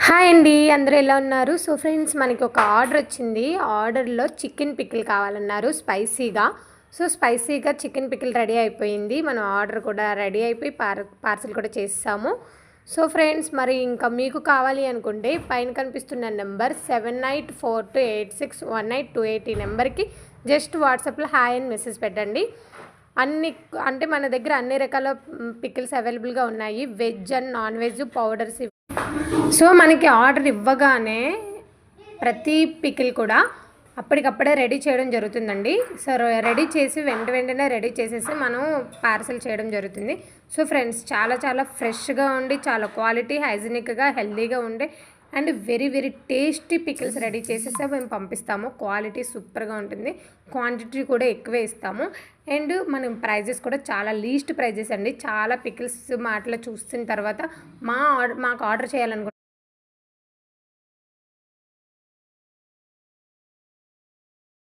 Hi అండి, అందరూ ఎలా ఉన్నారు? సో ఫ్రెండ్స్, మనకి ఒక ఆర్డర్ వచ్చింది. ఆర్డర్లో చికెన్ పికిల్ కావాలన్నారు స్పైసీగా. సో స్పైసీగా చికెన్ పికిల్ రెడీ అయిపోయింది. మనం ఆర్డర్ కూడా రెడీ అయిపోయి పార్సల్ కూడా చేసాము. సో ఫ్రెండ్స్, మరి ఇంకా మీకు కావాలి అనుకుంటే పైన కనిపిస్తున్న నెంబర్ 7842861828 ఈ నెంబర్కి జస్ట్ వాట్సాప్లో హాయ్ అని మెసేజ్ పెట్టండి. అంటే మన దగ్గర అన్ని రకాల పికిల్స్ అవైలబుల్గా ఉన్నాయి. Veg and non veg powders. So మనకి ఆర్డర్ ఇవ్వగానే ప్రతి పికిల్ కూడా అప్పటికప్పుడే రెడీ చేయడం జరుగుతుందండి. సో రెడీ చేసి వెంటనే రెడీ చేసేసి మనం పార్సల్ చేయడం జరుగుతుంది. సో ఫ్రెండ్స్, చాలా ఫ్రెష్గా ఉండి చాలా క్వాలిటీ హైజీనిక్గా హెల్తీగా ఉండే and very tasty pickles ready చేసేసి మేము పంపిస్తాము. క్వాలిటీ సూపర్గా ఉంటుంది, క్వాంటిటీ కూడా ఎక్కువే ఇస్తాము. అండ్ మనం ప్రైజెస్ కూడా చాలా లీస్ట్ ప్రైజెస్ అండి. చాలా పికిల్స్ మాటలు చూసిన తర్వాత మాకు ఆర్డర్ చేయాలనుకుంటున్నాం.